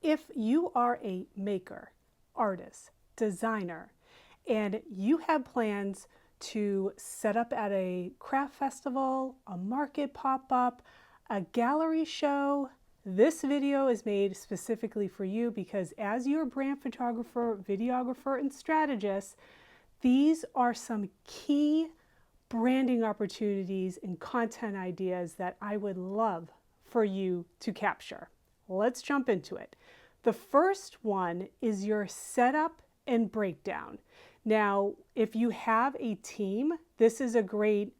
if you are a maker, artist, designer, and you have plans to set up at a craft festival, a market pop-up, a gallery show, this video is made specifically for you because as your brand photographer, videographer, and strategist, these are some key branding opportunities and content ideas that I would love for you to capture. Let's jump into it. The first one is your setup and breakdown. Now, if you have a team, this is a great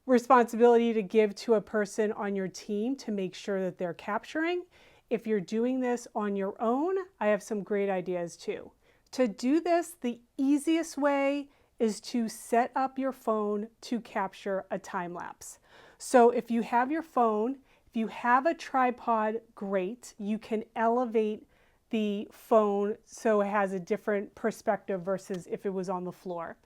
responsibility to give to a person on your team to make sure that they're capturing. If you're doing this on your own, I have some great ideas too. To do this, the easiest way is to set up your phone to capture a time lapse. So if you have your phone, if you have a tripod, great. You can elevate the phone so it has a different perspective versus if it was on the floor.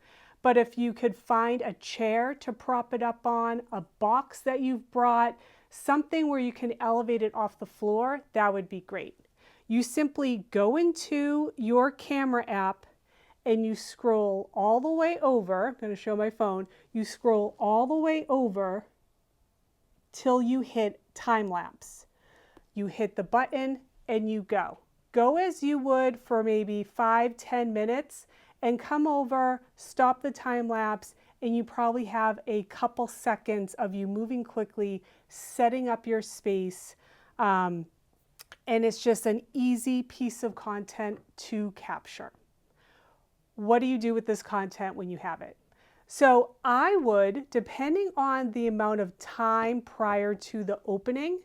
But if you could find a chair to prop it up on, a box that you've brought, something where you can elevate it off the floor, that would be great. You simply go into your camera app and you scroll all the way over. I'm going to show my phone. You scroll all the way over till you hit time lapse. You hit the button and you go. Go as you would for maybe 5-10 minutes and come over, stop the time lapse, and you probably have a couple seconds of you moving quickly, setting up your space, and it's just an easy piece of content to capture. What do you do with this content when you have it? So I would, depending on the amount of time prior to the opening,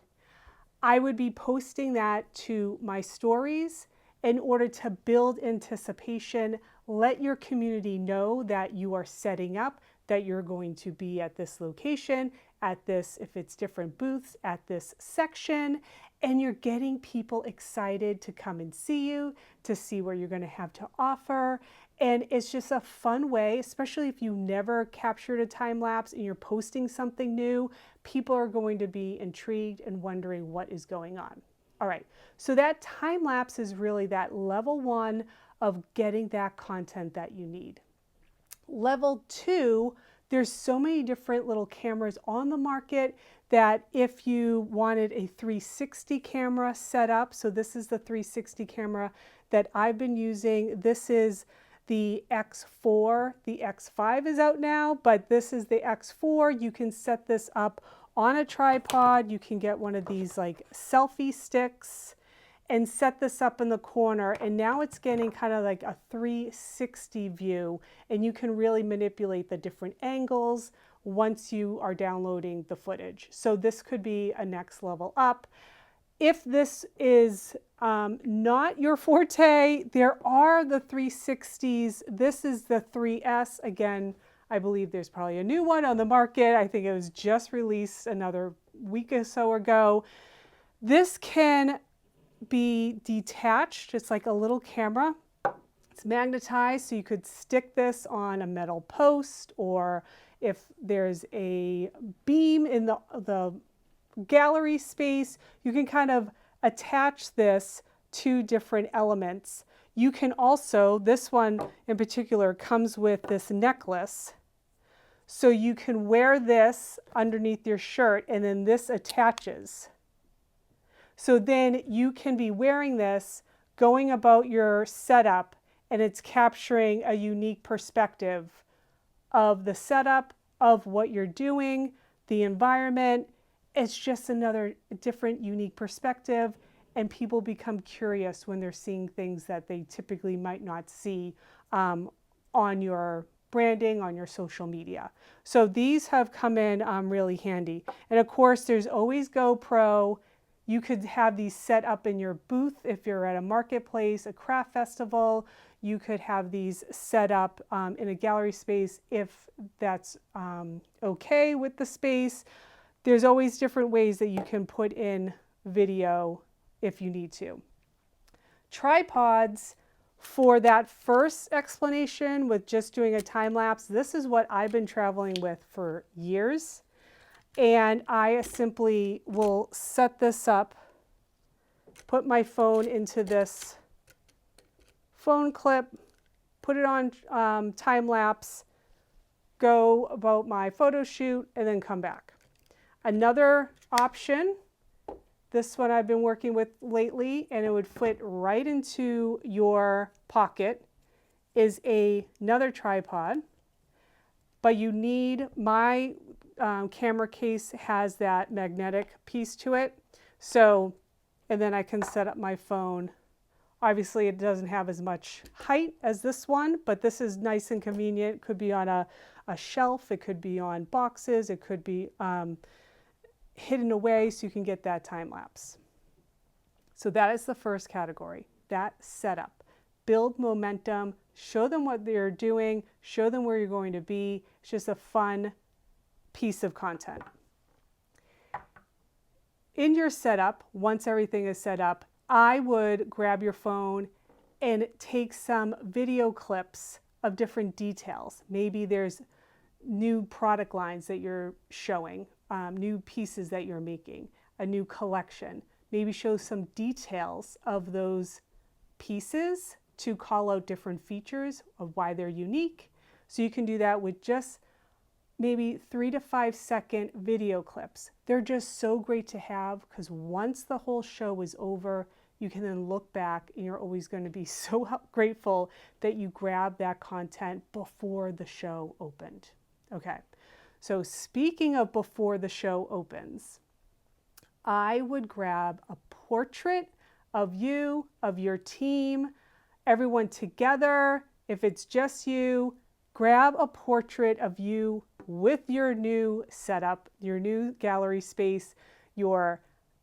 I would be posting that to my stories in order to build anticipation, let your community know that you are setting up, that you're going to be at this location, at this, if it's different booths, at this section, and you're getting people excited to come and see you, to see what you're going to have to offer. And it's just a fun way, especially if you never captured a time lapse and you're posting something new, people are going to be intrigued and wondering what is going on. All right, so that time lapse is really that level one of getting that content that you need. Level two, there's so many different little cameras on the market that if you wanted a 360 camera set up, so this is the 360 camera that I've been using. This is the X4, the X5 is out now, but this is the X4. You can set this up on a tripod. You can get one of these like selfie sticks and set this up in the corner, and now it's getting kind of like a 360 view, and you can really manipulate the different angles once you are downloading the footage. So this could be a next level up. If this is not your forte, there are the 360s. This is the 3S. Again, I believe there's probably a new one on the market. I think it was just released another week or so ago. This can be detached. It's like a little camera. It's magnetized, so you could stick this on a metal post, or if there's a beam in the gallery space, you can kind of attach this to different elements. You can also, this one in particular comes with this necklace, so you can wear this underneath your shirt and then this attaches. So then you can be wearing this, going about your setup, and it's capturing a unique perspective of the setup, of what you're doing, the environment. It's just another different, unique perspective, and people become curious when they're seeing things that they typically might not see on your branding, on your social media. So these have come in really handy. And of course, there's always GoPro. You could have these set up in your booth if you're at a marketplace, a craft festival. You could have these set up in a gallery space if that's okay with the space. There's always different ways that you can put in video if you need to. Tripods, for that first explanation with just doing a time lapse, this is what I've been traveling with for years. And I simply will set this up put my phone into this phone clip, put it on time lapse, go about my photo shoot, and then come back. Another option, this one I've been working with lately, and it would fit right into your pocket, is another tripod, but you need, my camera case has that magnetic piece to it. So, and then I can set up my phone. Obviously it doesn't have as much height as this one, but this is nice and convenient. It could be on a shelf, it could be on boxes, it could be hidden away so you can get that time lapse. So that is the first category, that setup. Build momentum, show them what they're doing, show them where you're going to be. It's just a fun piece of content. In your setup, once everything is set up, I would grab your phone and take some video clips of different details. Maybe there's new product lines that you're showing, new pieces that you're making, a new collection. Maybe show some details of those pieces to call out different features of why they're unique. So you can do that with just maybe 3 to 5 second video clips. They're just so great to have because once the whole show is over, you can then look back and you're always going to be so grateful that you grabbed that content before the show opened. Okay, so speaking of before the show opens, I would grab a portrait of you, of your team, everyone together. If it's just you, grab a portrait of you with your new setup, your new gallery space, your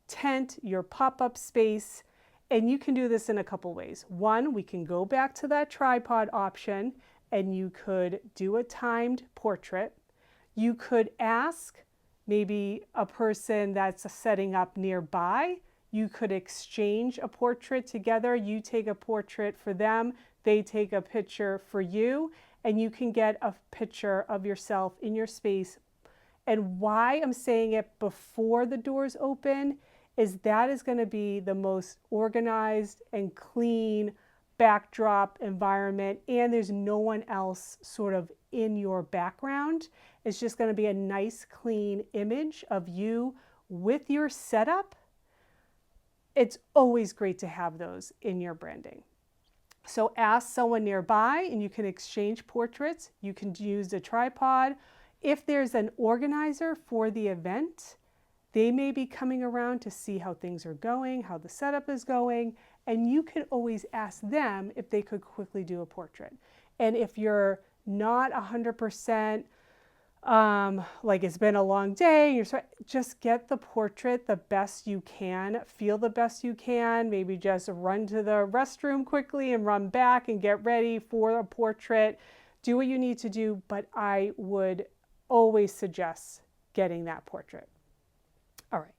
tent, your pop-up space, and you can do this in a couple ways. One, we can go back to that tripod option and you could do a timed portrait. You could ask maybe a person that's setting up nearby. You could exchange a portrait together. You take a portrait for them, they take a picture for you, and you can get a picture of yourself in your space. And why I'm saying it before the doors open is that is going to be the most organized and clean backdrop environment, and there's no one else sort of in your background. It's just going to be a nice clean image of you with your setup. It's always great to have those in your branding. So ask someone nearby and you can exchange portraits. You can use a tripod. If there's an organizer for the event, they may be coming around to see how things are going, how the setup is going, and you can always ask them if they could quickly do a portrait. And if you're not 100% like it's been a long day, just get the portrait the best you can, feel the best you can, maybe just run to the restroom quickly and run back and get ready for a portrait. Do what you need to do, but I would always suggest getting that portrait. All right.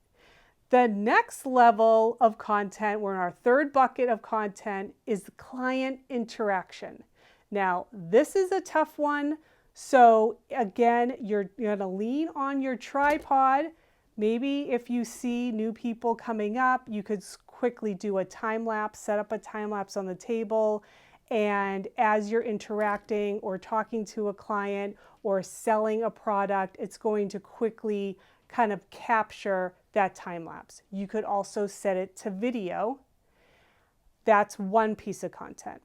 The next level of content, we're in our third bucket of content, is the client interaction. Now, this is a tough one. So again, you're going to lean on your tripod. Maybe if you see new people coming up, you could quickly do a time lapse, set up a time lapse on the table. And as you're interacting or talking to a client or selling a product, it's going to quickly kind of capture that time lapse. You could also set it to video. That's one piece of content.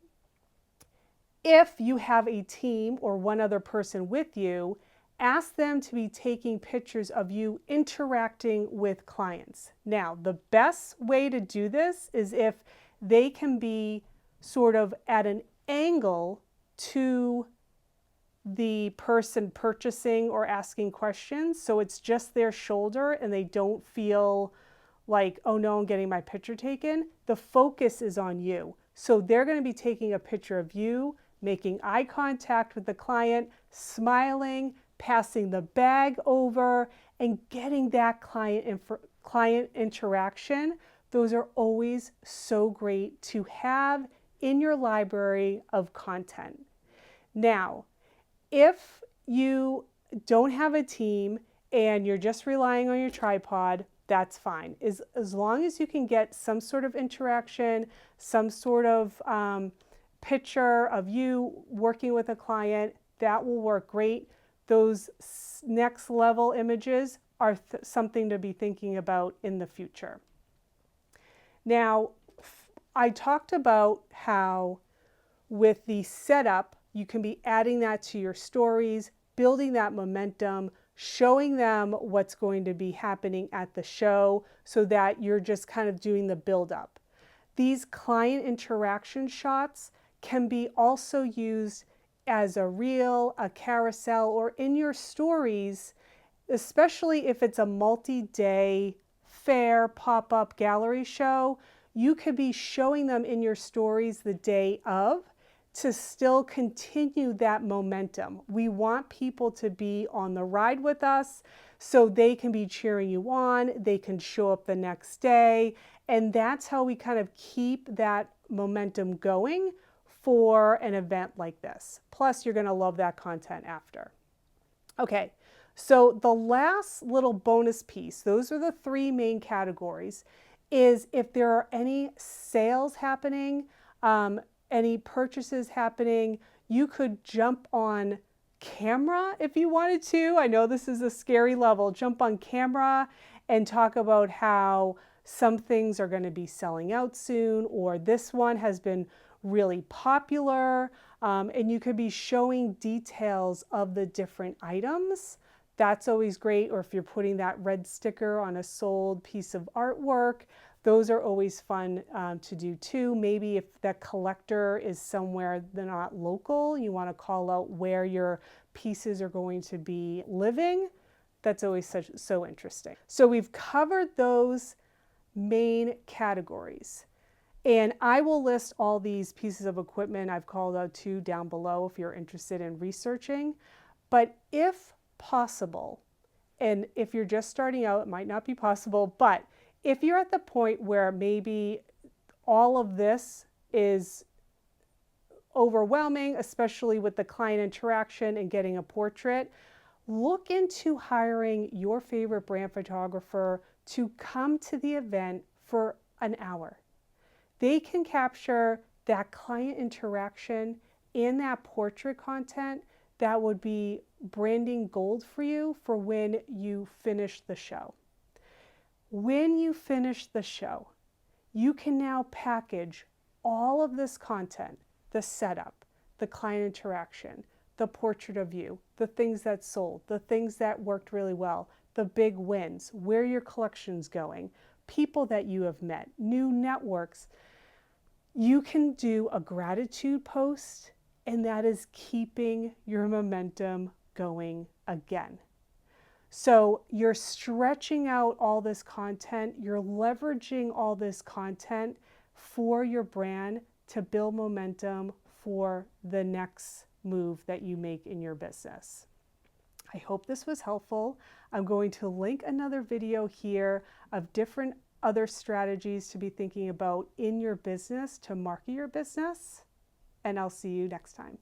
If you have a team or one other person with you, ask them to be taking pictures of you interacting with clients. Now, the best way to do this is if they can be sort of at an angle to the person purchasing or asking questions. So it's just their shoulder and they don't feel like, oh no, I'm getting my picture taken. The focus is on you. So they're going to be taking a picture of you, making eye contact with the client, smiling, passing the bag over, and getting that client interaction. Those are always so great to have in your library of content. Now, if you don't have a team and you're just relying on your tripod, that's fine. As long as you can get some sort of interaction, some sort of picture of you working with a client, that will work great. Those next level images are something to be thinking about in the future. Now, I talked about how with the setup, you can be adding that to your stories, building that momentum, showing them what's going to be happening at the show so that you're just kind of doing the build up. These client interaction shots can be also used as a reel, a carousel, or in your stories, especially if it's a multi-day fair pop-up gallery show. You could be showing them in your stories the day of to still continue that momentum. We want people to be on the ride with us so they can be cheering you on, they can show up the next day, and that's how we kind of keep that momentum going for an event like this. Plus, you're going to love that content after. Okay, so the last little bonus piece, those are the three main categories, is if there are any sales happening, any purchases happening, you could jump on camera if you wanted to. I know this is a scary level. Jump on camera and talk about how some things are going to be selling out soon, or this one has been really popular, and you could be showing details of the different items. That's always great. Or if you're putting that red sticker on a sold piece of artwork, those are always fun to do too. Maybe if that collector is somewhere they're not local, you want to call out where your pieces are going to be living. That's always so interesting. So we've covered those main categories. And I will list all these pieces of equipment I've called out to down below if you're interested in researching. But if possible, and if you're just starting out, it might not be possible, but if you're at the point where maybe all of this is overwhelming, especially with the client interaction and getting a portrait, look into hiring your favorite brand photographer to come to the event for an hour. They can capture that client interaction in that portrait content that would be branding gold for you for when you finish the show. When you finish the show, you can now package all of this content, the setup, the client interaction, the portrait of you, the things that sold, the things that worked really well, the big wins, where your collection's going, people that you have met, new networks. You can do a gratitude post, and that is keeping your momentum going again. So you're stretching out all this content, you're leveraging all this content for your brand to build momentum for the next move that you make in your business. I hope this was helpful. I'm going to link another video here of different other strategies to be thinking about in your business to market your business, and I'll see you next time.